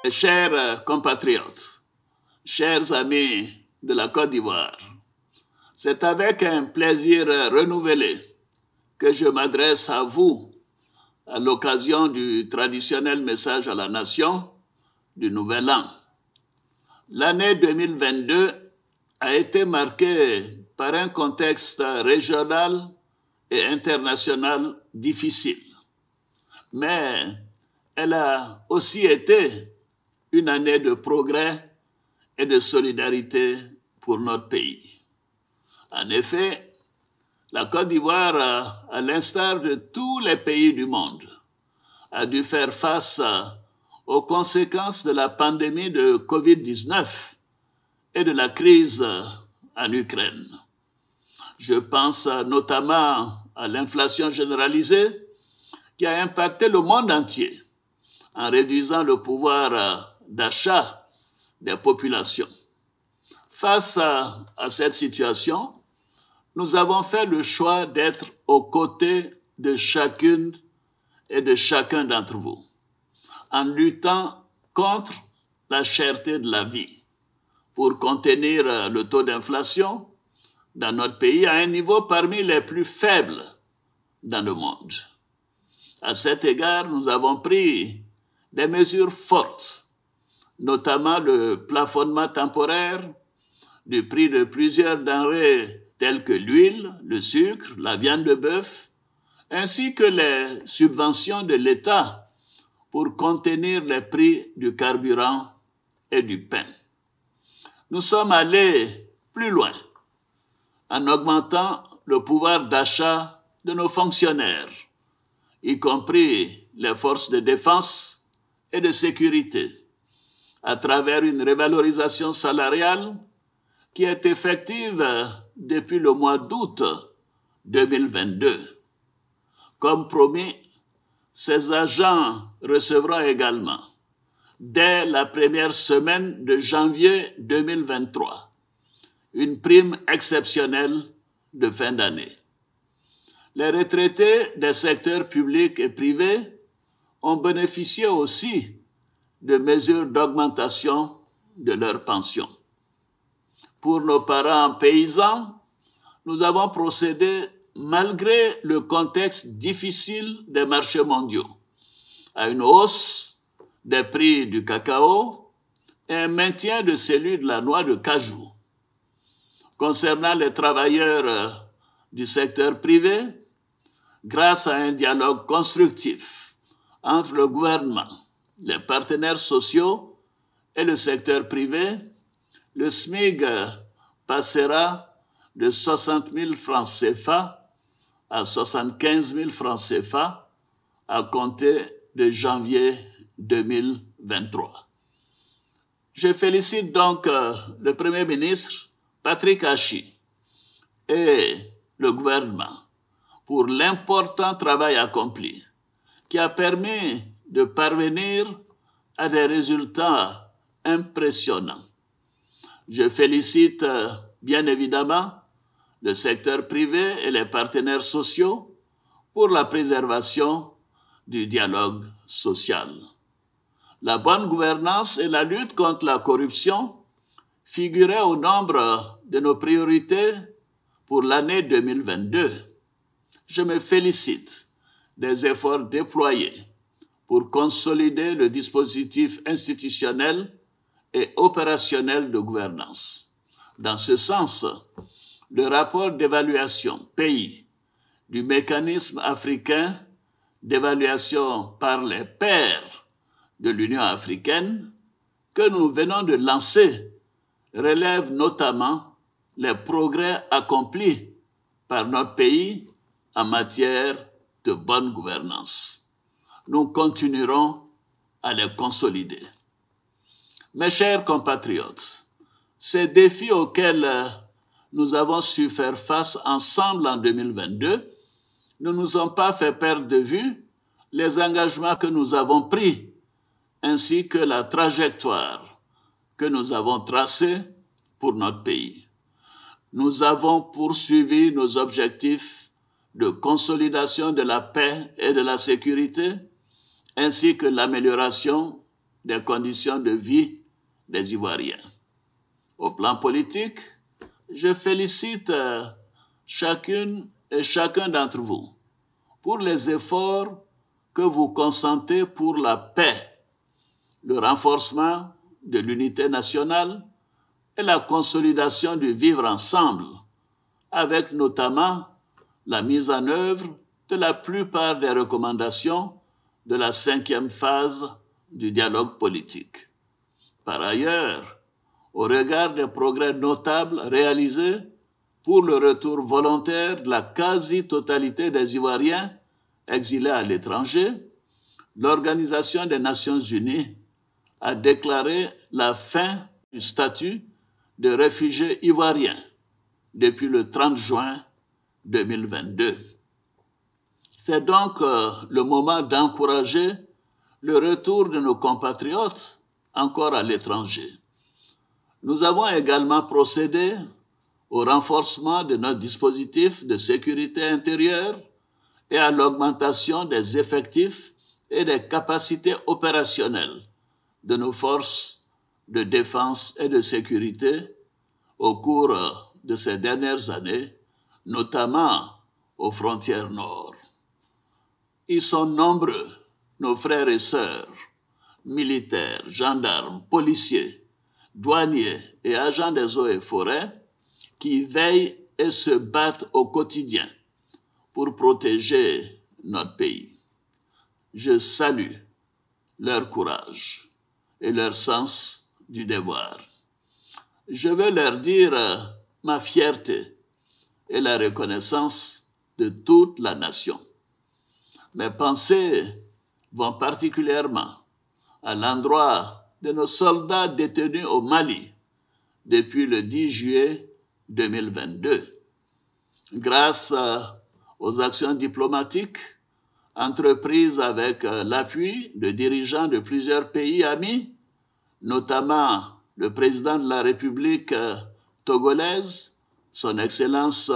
Chers compatriotes, chers amis de la Côte d'Ivoire, c'est avec un plaisir renouvelé que je m'adresse à vous à l'occasion du traditionnel message à la nation du Nouvel An. L'année 2022 a été marquée par un contexte régional et international difficile, mais elle a aussi été une année de progrès et de solidarité pour notre pays. En effet, la Côte d'Ivoire, à l'instar de tous les pays du monde, a dû faire face aux conséquences de la pandémie de COVID-19 et de la crise en Ukraine. Je pense notamment à l'inflation généralisée qui a impacté le monde entier en réduisant le pouvoir d'achat des populations. Face à cette situation, nous avons fait le choix d'être aux côtés de chacune et de chacun d'entre vous, en luttant contre la cherté de la vie, pour contenir le taux d'inflation dans notre pays à un niveau parmi les plus faibles dans le monde. À cet égard, nous avons pris des mesures fortes, notamment le plafonnement temporaire du prix de plusieurs denrées telles que l'huile, le sucre, la viande de bœuf, ainsi que les subventions de l'État pour contenir les prix du carburant et du pain. Nous sommes allés plus loin en augmentant le pouvoir d'achat de nos fonctionnaires, y compris les forces de défense et de sécurité, à travers une revalorisation salariale qui est effective depuis le mois d'août 2022. Comme promis, ces agents recevront également, dès la première semaine de janvier 2023, une prime exceptionnelle de fin d'année. Les retraités des secteurs publics et privés ont bénéficié aussi de mesures d'augmentation de leurs pensions. Pour nos parents paysans, nous avons procédé, malgré le contexte difficile des marchés mondiaux, à une hausse des prix du cacao et un maintien de celui de la noix de cajou. Concernant les travailleurs du secteur privé, grâce à un dialogue constructif entre le gouvernement, les partenaires sociaux et le secteur privé, le SMIC passera de 60 000 francs CFA à 75 000 francs CFA à compter de janvier 2023. Je félicite donc le Premier ministre Patrick Achi et le gouvernement pour l'important travail accompli qui a permis de parvenir à des résultats impressionnants. Je félicite bien évidemment le secteur privé et les partenaires sociaux pour la préservation du dialogue social. La bonne gouvernance et la lutte contre la corruption figuraient au nombre de nos priorités pour l'année 2022. Je me félicite des efforts déployés pour consolider le dispositif institutionnel et opérationnel de gouvernance. Dans ce sens, le rapport d'évaluation pays du mécanisme africain d'évaluation par les pairs de l'Union africaine que nous venons de lancer relève notamment les progrès accomplis par notre pays en matière de bonne gouvernance. Nous continuerons à les consolider. Mes chers compatriotes, ces défis auxquels nous avons su faire face ensemble en 2022 ne nous ont pas fait perdre de vue les engagements que nous avons pris ainsi que la trajectoire que nous avons tracée pour notre pays. Nous avons poursuivi nos objectifs de consolidation de la paix et de la sécurité, ainsi que l'amélioration des conditions de vie des Ivoiriens. Au plan politique, je félicite chacune et chacun d'entre vous pour les efforts que vous consentez pour la paix, le renforcement de l'unité nationale et la consolidation du vivre ensemble, avec notamment la mise en œuvre de la plupart des recommandations de la 5e phase du dialogue politique. Par ailleurs, au regard des progrès notables réalisés pour le retour volontaire de la quasi-totalité des Ivoiriens exilés à l'étranger, l'Organisation des Nations Unies a déclaré la fin du statut de réfugiés ivoiriens depuis le 30 juin 2022. C'est donc le moment d'encourager le retour de nos compatriotes encore à l'étranger. Nous avons également procédé au renforcement de notre dispositif de sécurité intérieure et à l'augmentation des effectifs et des capacités opérationnelles de nos forces de défense et de sécurité au cours de ces dernières années, notamment aux frontières nord. Ils sont nombreux, nos frères et sœurs, militaires, gendarmes, policiers, douaniers et agents des eaux et forêts qui veillent et se battent au quotidien pour protéger notre pays. Je salue leur courage et leur sens du devoir. Je veux leur dire ma fierté et la reconnaissance de toute la nation. Mes pensées vont particulièrement à l'endroit de nos soldats détenus au Mali depuis le 10 juillet 2022. Grâce aux actions diplomatiques entreprises avec l'appui de dirigeants de plusieurs pays amis, notamment le président de la République togolaise, son Excellence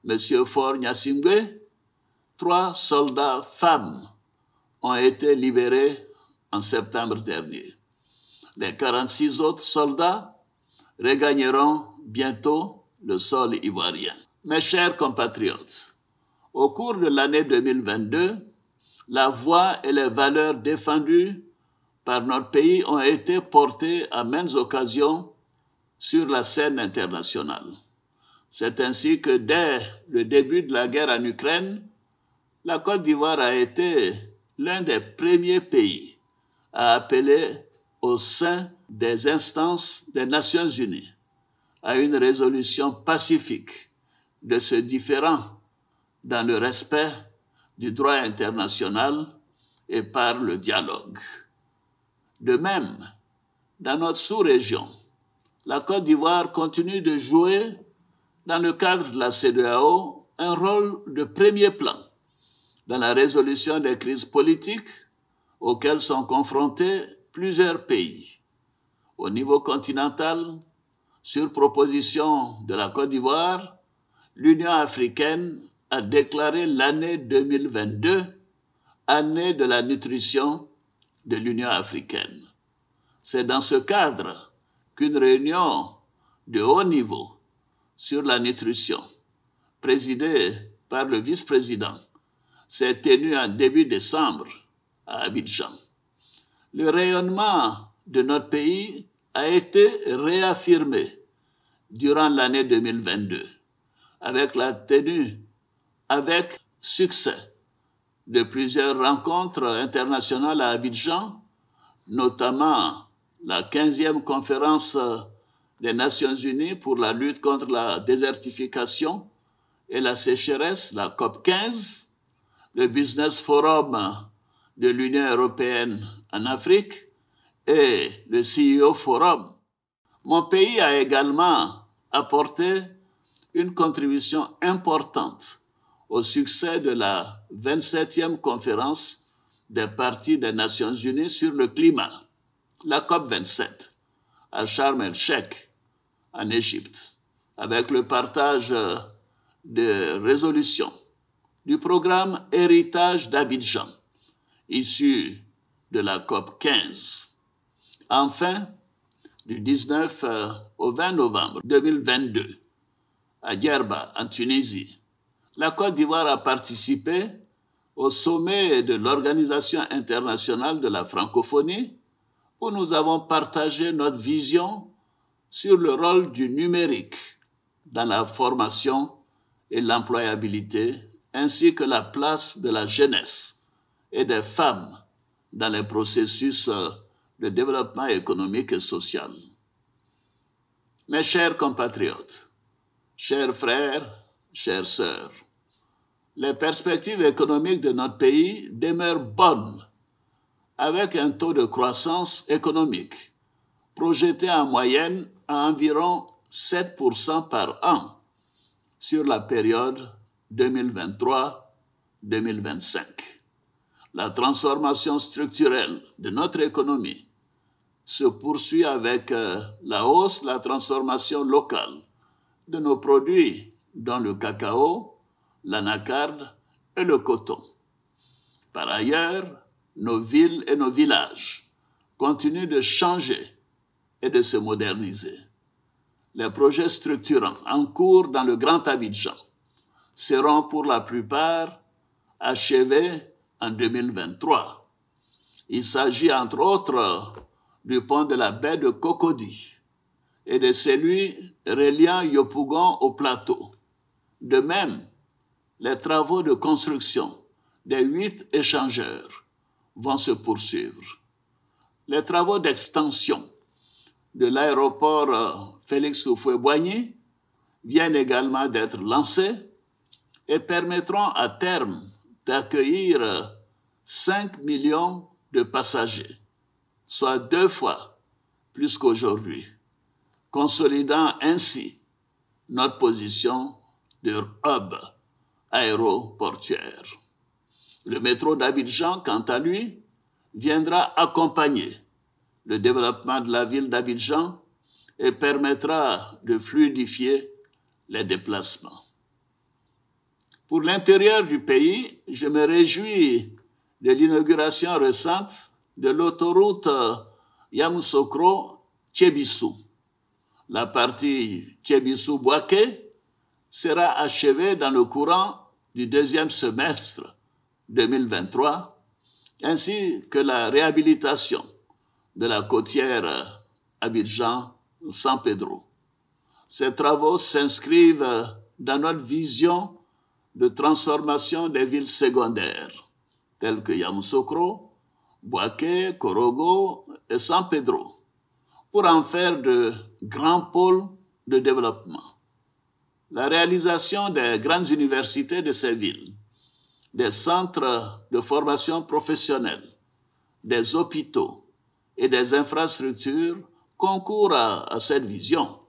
M. Faure Gnassingbé, 3 soldats femmes ont été libérés en septembre dernier. Les 46 autres soldats regagneront bientôt le sol ivoirien. Mes chers compatriotes, au cours de l'année 2022, la voix et les valeurs défendues par notre pays ont été portées à maintes occasions sur la scène internationale. C'est ainsi que dès le début de la guerre en Ukraine, la Côte d'Ivoire a été l'un des premiers pays à appeler au sein des instances des Nations Unies à une résolution pacifique de ce différend dans le respect du droit international et par le dialogue. De même, dans notre sous-région, la Côte d'Ivoire continue de jouer, dans le cadre de la CEDEAO, un rôle de premier plan dans la résolution des crises politiques auxquelles sont confrontés plusieurs pays. Au niveau continental, sur proposition de la Côte d'Ivoire, l'Union africaine a déclaré l'année 2022 année de la nutrition de l'Union africaine. C'est dans ce cadre qu'une réunion de haut niveau sur la nutrition, présidée par le vice-président, s'est tenue en début décembre à Abidjan. Le rayonnement de notre pays a été réaffirmé durant l'année 2022 avec la tenue avec succès de plusieurs rencontres internationales à Abidjan, notamment la 15e conférence des Nations Unies pour la lutte contre la désertification et la sécheresse, la COP 15, le Business Forum de l'Union européenne en Afrique et le CEO Forum. Mon pays a également apporté une contribution importante au succès de la 27e conférence des parties des Nations Unies sur le climat, la COP 27, à Sharm el-Sheikh, en Égypte, avec le partage de résolutions du programme Héritage d'Abidjan, issu de la COP 15. Enfin, du 19 au 20 novembre 2022, à Djerba, en Tunisie, la Côte d'Ivoire a participé au sommet de l'Organisation internationale de la francophonie, où nous avons partagé notre vision sur le rôle du numérique dans la formation et l'employabilité, ainsi que la place de la jeunesse et des femmes dans les processus de développement économique et social. Mes chers compatriotes, chers frères, chères sœurs, les perspectives économiques de notre pays demeurent bonnes, avec un taux de croissance économique projeté en moyenne à environ 7% par an sur la période 2023-2025. La transformation structurelle de notre économie se poursuit avec la hausse, la transformation locale de nos produits, dont le cacao, l'anacarde et le coton. Par ailleurs, nos villes et nos villages continuent de changer et de se moderniser. Les projets structurants en cours dans le Grand Abidjan seront pour la plupart achevés en 2023. Il s'agit entre autres du pont de la baie de Cocody et de celui reliant Yopougon au plateau. De même, les travaux de construction des 8 échangeurs vont se poursuivre. Les travaux d'extension de l'aéroport Félix Houphouët-Boigny viennent également d'être lancés et permettront à terme d'accueillir 5 millions de passagers, soit 2 fois plus qu'aujourd'hui, consolidant ainsi notre position de hub aéroportuaire. Le métro d'Abidjan, quant à lui, viendra accompagner le développement de la ville d'Abidjan et permettra de fluidifier les déplacements. Pour l'intérieur du pays, je me réjouis de l'inauguration récente de l'autoroute Yamoussoukro-Thiébissou. La partie Thiébissou-Bouaké sera achevée dans le courant du deuxième semestre 2023, ainsi que la réhabilitation de la côtière Abidjan-San Pedro. Ces travaux s'inscrivent dans notre vision de transformation des villes secondaires, telles que Yamoussoukro, Bouaké, Korogo et San Pedro, pour en faire de grands pôles de développement. La réalisation des grandes universités de ces villes, des centres de formation professionnelle, des hôpitaux et des infrastructures concourent à cette vision.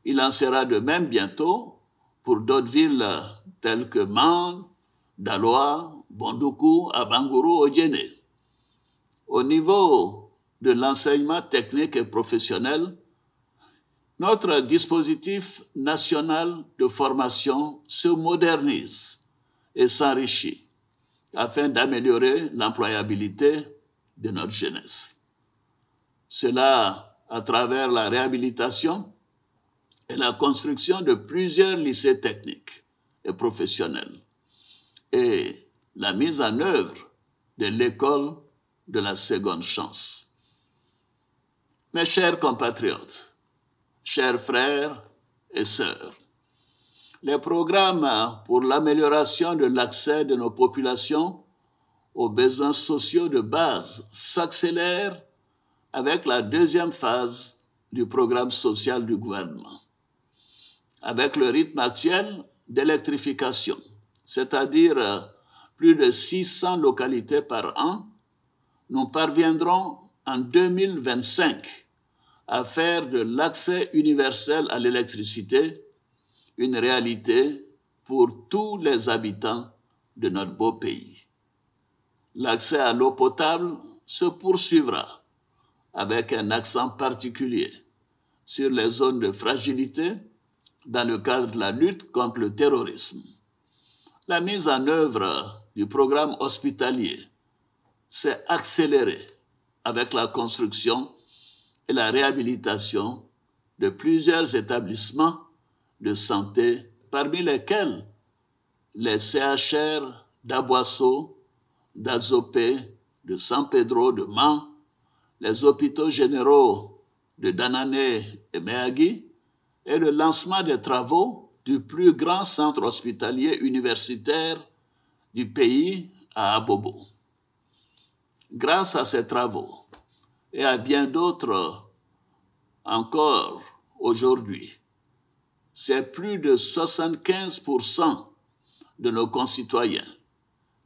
Il en sera de même bientôt pour d'autres villes telles que Man, Daloa, Bondoukou, Abangourou, Odjéné. Au niveau de l'enseignement technique et professionnel, notre dispositif national de formation se modernise et s'enrichit afin d'améliorer l'employabilité de notre jeunesse. Cela à travers la réhabilitation et la construction de plusieurs lycées techniques et professionnels et la mise en œuvre de l'école de la seconde chance. Mes chers compatriotes, chers frères et sœurs, les programmes pour l'amélioration de l'accès de nos populations aux besoins sociaux de base s'accélèrent avec la deuxième phase du programme social du gouvernement. Avec le rythme actuel d'électrification, c'est-à-dire plus de 600 localités par an, nous parviendrons en 2025 à faire de l'accès universel à l'électricité une réalité pour tous les habitants de notre beau pays. L'accès à l'eau potable se poursuivra avec un accent particulier sur les zones de fragilité dans le cadre de la lutte contre le terrorisme. La mise en œuvre du programme hospitalier s'est accélérée avec la construction et la réhabilitation de plusieurs établissements de santé, parmi lesquels les CHR d'Aboisseau, d'Azopé, de San Pedro, de Mans, les hôpitaux généraux de Danané et Méagui, et le lancement des travaux du plus grand centre hospitalier universitaire du pays à Abobo. Grâce à ces travaux et à bien d'autres encore aujourd'hui, c'est plus de 75% de nos concitoyens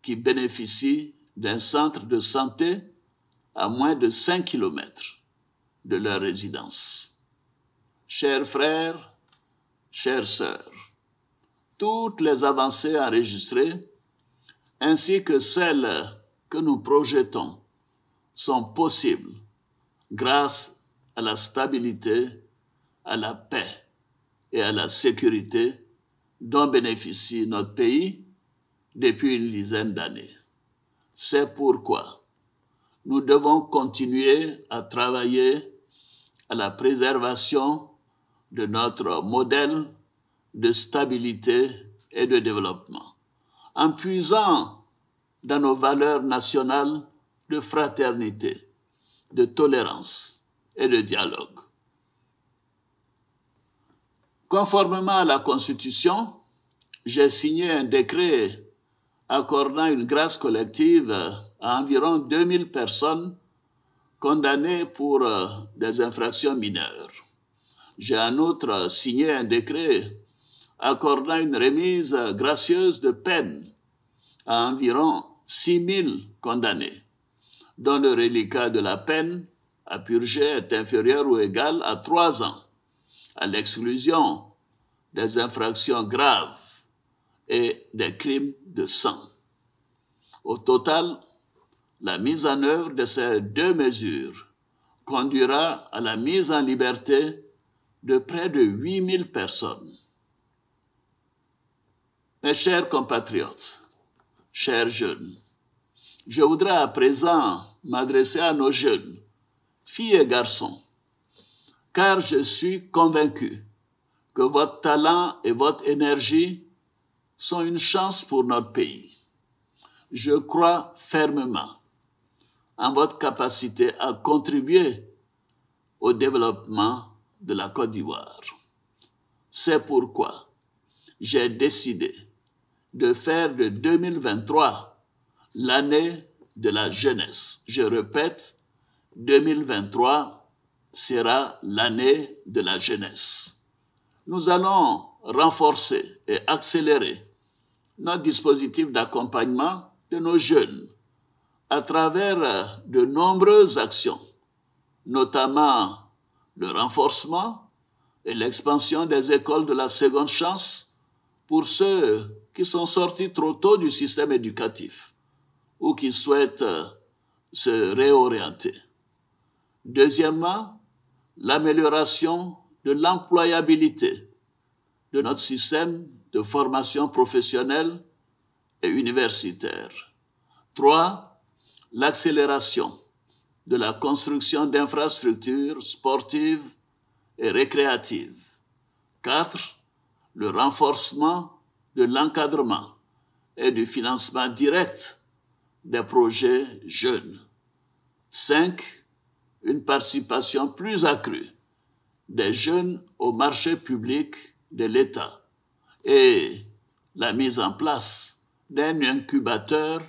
qui bénéficient d'un centre de santé à moins de 5 km de leur résidence. Chers frères, chères sœurs, toutes les avancées enregistrées, ainsi que celles que nous projetons, sont possibles grâce à la stabilité, à la paix et à la sécurité dont bénéficie notre pays depuis une dizaine d'années. C'est pourquoi nous devons continuer à travailler à la préservation de notre modèle de stabilité et de développement, en puisant dans nos valeurs nationales de fraternité, de tolérance et de dialogue. Conformément à la Constitution, j'ai signé un décret accordant une grâce collective à environ 2000 personnes condamnées pour des infractions mineures. J'ai en outre signé un décret accordant une remise gracieuse de peine à environ 6000 condamnés, dont le reliquat de la peine à purger est inférieur ou égal à 3 ans, à l'exclusion des infractions graves et des crimes de sang. Au total, la mise en œuvre de ces 2 mesures conduira à la mise en liberté de près de 8000 personnes. Mes chers compatriotes, chers jeunes, je voudrais à présent m'adresser à nos jeunes, filles et garçons, car je suis convaincu que votre talent et votre énergie sont une chance pour notre pays. Je crois fermement en votre capacité à contribuer au développement de la Côte d'Ivoire. C'est pourquoi j'ai décidé de faire de 2023 l'année de la jeunesse. Je répète, 2023 sera l'année de la jeunesse. Nous allons renforcer et accélérer notre dispositif d'accompagnement de nos jeunes à travers de nombreuses actions, notamment le renforcement et l'expansion des écoles de la seconde chance pour ceux qui sont sortis trop tôt du système éducatif ou qui souhaitent se réorienter. Deuxièmement, l'amélioration de l'employabilité de notre système de formation professionnelle et universitaire. 3. L'accélération de la construction d'infrastructures sportives et récréatives. 4. Le renforcement de l'encadrement et du financement direct des projets jeunes. 5. Une participation plus accrue des jeunes au marché public de l'État et la mise en place d'un incubateur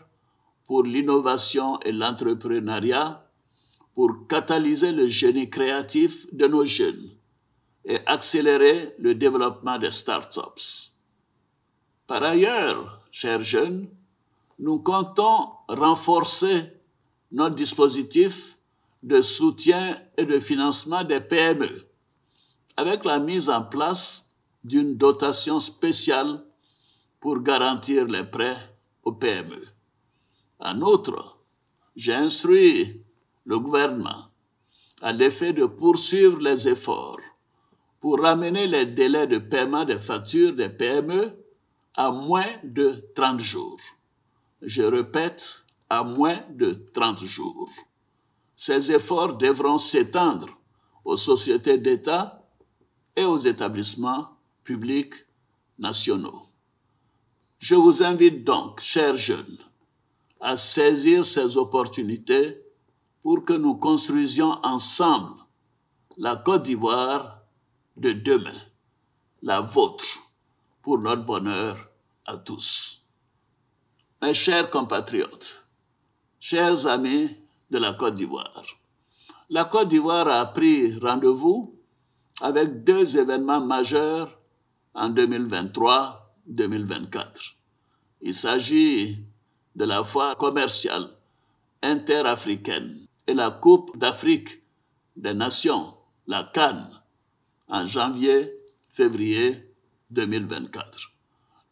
pour l'innovation et l'entrepreneuriat pour catalyser le génie créatif de nos jeunes et accélérer le développement des startups. Par ailleurs, chers jeunes, nous comptons renforcer notre dispositif de soutien et de financement des PME avec la mise en place d'une dotation spéciale pour garantir les prêts aux PME. En outre, j'ai instruit le gouvernement à l'effet de poursuivre les efforts pour ramener les délais de paiement des factures des PME à moins de 30 jours. Je répète, à moins de 30 jours. Ces efforts devront s'étendre aux sociétés d'État et aux établissements publics nationaux. Je vous invite donc, chers jeunes, à saisir ces opportunités pour que nous construisions ensemble la Côte d'Ivoire de demain, la vôtre, pour notre bonheur à tous. Mes chers compatriotes, chers amis de la Côte d'Ivoire, la Côte d'Ivoire a pris rendez-vous avec deux événements majeurs en 2023-2024. Il s'agit de la foire commerciale interafricaine et la Coupe d'Afrique des Nations, la CAN, en janvier-février 2024.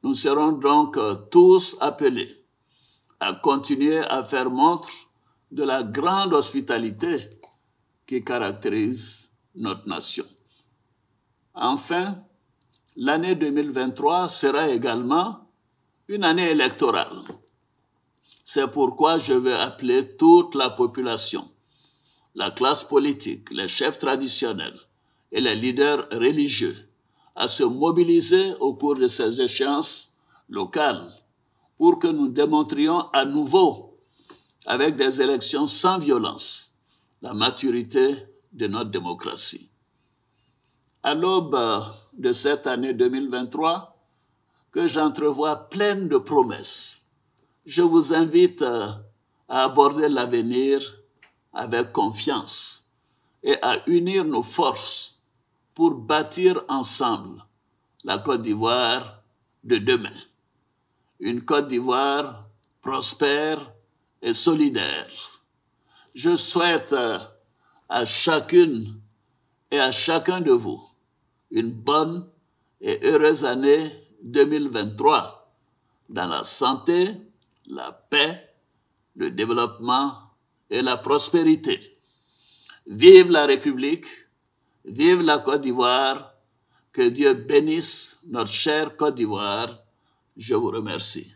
Nous serons donc tous appelés à continuer à faire montre de la grande hospitalité qui caractérise notre nation. Enfin, l'année 2023 sera également une année électorale. C'est pourquoi je veux appeler toute la population, la classe politique, les chefs traditionnels et les leaders religieux à se mobiliser au cours de ces échéances locales pour que nous démontrions à nouveau, avec des élections sans violence, la maturité de notre démocratie. À l'aube de cette année 2023, que j'entrevois pleine de promesses, je vous invite à aborder l'avenir avec confiance et à unir nos forces pour bâtir ensemble la Côte d'Ivoire de demain. Une Côte d'Ivoire prospère et solidaire. Je souhaite à chacune et à chacun de vous une bonne et heureuse année 2023 dans la santé, la paix, le développement et la prospérité. Vive la République, vive la Côte d'Ivoire, que Dieu bénisse notre chère Côte d'Ivoire. Je vous remercie.